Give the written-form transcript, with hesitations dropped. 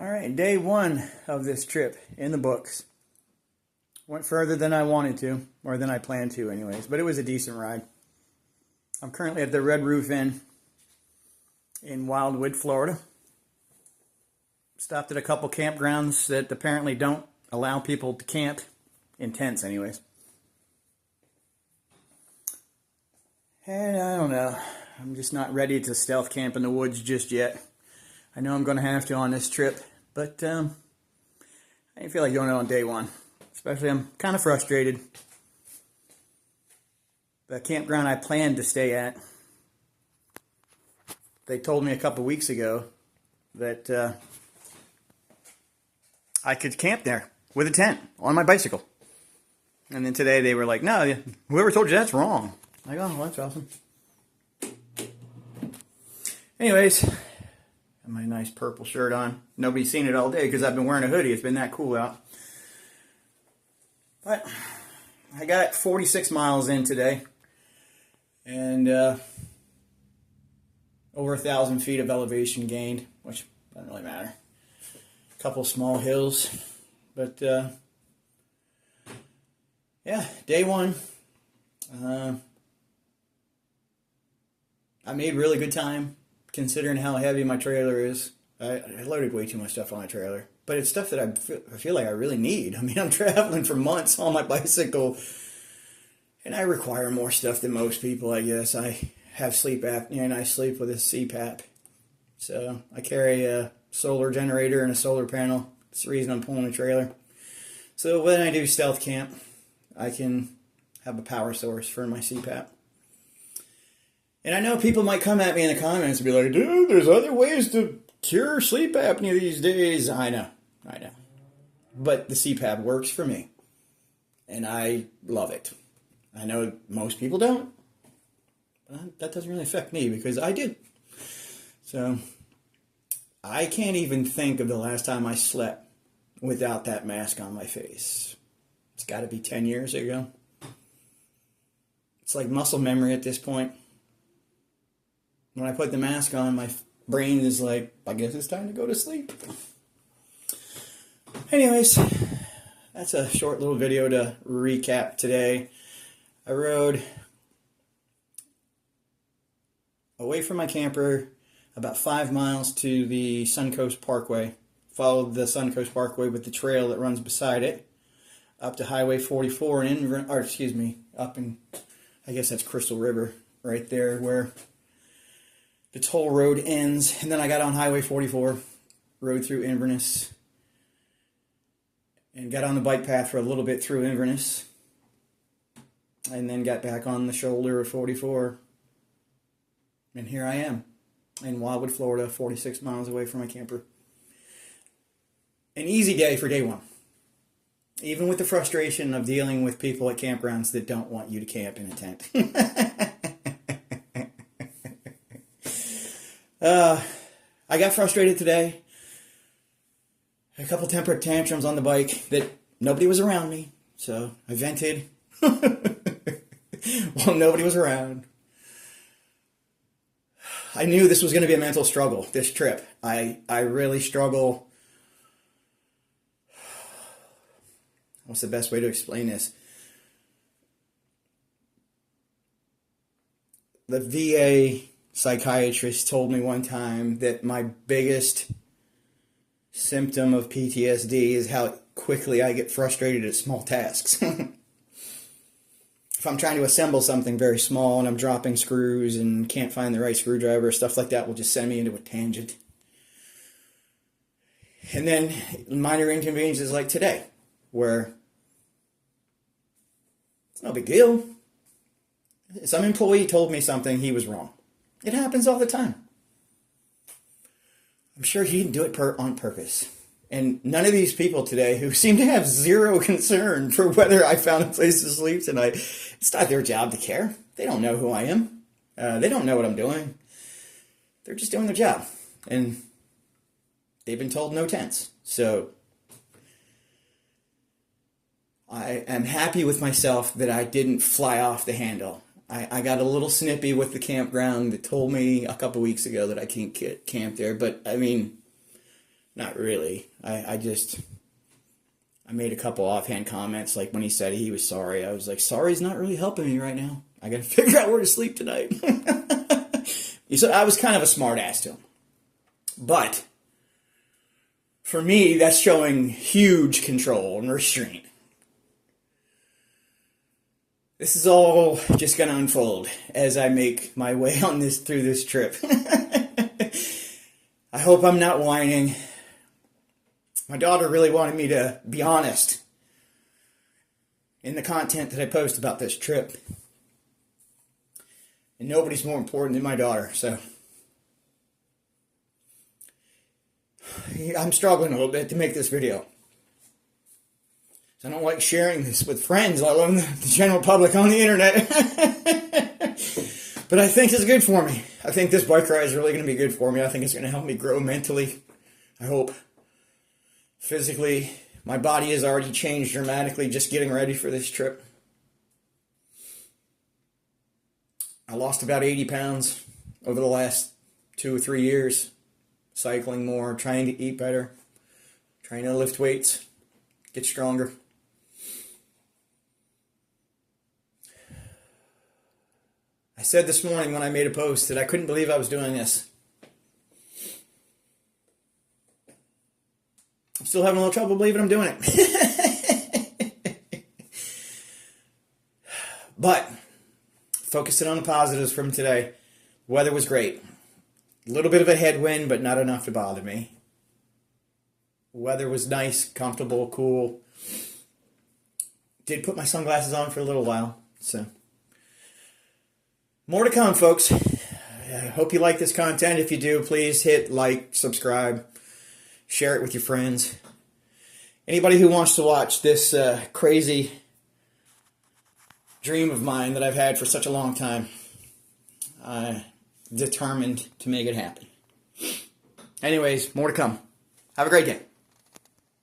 All right, day one of this trip in the books. Went further than I wanted to, or than I planned to anyways, but it was a decent ride. I'm currently at the Red Roof Inn in Wildwood, Florida. Stopped at a couple campgrounds that apparently don't allow people to camp in tents anyways. And I don't know, I'm just not ready to stealth camp in the woods just yet. I know I'm going to have to on this trip, but I didn't feel like doing it on day one. Especially, I'm kind of frustrated. The campground I planned to stay at, they told me a couple weeks ago that I could camp there with a tent on my bicycle. And then today they were like, no, whoever told you that's wrong. I'm like, oh, well, that's awesome. Anyways, got my nice purple shirt on. Nobody's seen it all day because I've been wearing a hoodie. It's been that cool out. But I got 46 miles in today. And over 1,000 feet of elevation gained, which doesn't really matter. A couple small hills. But yeah, day one. I made really good time, considering how heavy my trailer is. I loaded way too much stuff on my trailer. But it's stuff that I feel like I really need. I mean, I'm traveling for months on my bicycle, and I require more stuff than most people, I guess. I have sleep apnea, and I sleep with a CPAP. So I carry a solar generator and a solar panel. That's the reason I'm pulling a trailer. So when I do stealth camp, I can have a power source for my CPAP. And I know people might come at me in the comments and be like, dude, there's other ways to cure sleep apnea these days. I know. But the CPAP works for me. And I love it. I know most people don't. But that doesn't really affect me because I do. So I can't even think of the last time I slept without that mask on my face. It's got to be 10 years ago. It's like muscle memory at this point. When I put the mask on, my brain is like, I guess it's time to go to sleep. Anyways, that's a short little video to recap today. I rode away from my camper about 5 miles to the Suncoast Parkway. Followed the Suncoast Parkway with the trail that runs beside it. Up to Highway 44 up in, I guess that's Crystal River, right there where the toll road ends. And then I got on Highway 44, rode through Inverness, and got on the bike path for a little bit through Inverness, and then got back on the shoulder of 44. And here I am in Wildwood, Florida, 46 miles away from my camper. An easy day for day one. Even with the frustration of dealing with people at campgrounds that don't want you to camp in a tent. I got frustrated today. A couple temper tantrums on the bike that nobody was around me. So I vented. Well, nobody was around. I knew this was going to be a mental struggle, this trip. I really struggle. What's the best way to explain this? The VA psychiatrist told me one time that my biggest symptom of PTSD is how quickly I get frustrated at small tasks. If I'm trying to assemble something very small and I'm dropping screws and can't find the right screwdriver, stuff like that will just send me into a tangent. And then minor inconveniences like today, where it's no big deal. Some employee told me something, he was wrong. It happens all the time. I'm sure he didn't do it on purpose. And none of these people today who seem to have zero concern for whether I found a place to sleep tonight, it's not their job to care. They don't know who I am. They don't know what I'm doing. They're just doing their job. And they've been told no tents. So I am happy with myself that I didn't fly off the handle. I got a little snippy with the campground that told me a couple weeks ago that I can't camp there. But, I mean, Not really. I made a couple offhand comments, like when he said he was sorry. I was like, sorry's not really helping me right now. I got to figure out where to sleep tonight. So I was kind of a smart ass to him. But for me, that's showing huge control and restraint. This is all just going to unfold as I make my way on through this trip. I hope I'm not whining. My daughter really wanted me to be honest in the content that I post about this trip. And nobody's more important than my daughter, so I'm struggling a little bit to make this video. So I don't like sharing this with friends, let alone the general public on the internet. But I think it's good for me. I think this bike ride is really going to be good for me. I think it's going to help me grow mentally. I hope. Physically, my body has already changed dramatically just getting ready for this trip. I lost about 80 pounds over the last 2 or 3 years. Cycling more, trying to eat better, trying to lift weights, get stronger. I said this morning when I made a post that I couldn't believe I was doing this. I'm still having a little trouble believing I'm doing it. But focusing on the positives from today. Weather was great. A little bit of a headwind, but not enough to bother me. Weather was nice, comfortable, cool. Did put my sunglasses on for a little while, so more to come, folks. I hope you like this content. If you do, please hit like, subscribe, share it with your friends. Anybody who wants to watch this crazy dream of mine that I've had for such a long time, determined to make it happen. Anyways, more to come. Have a great day.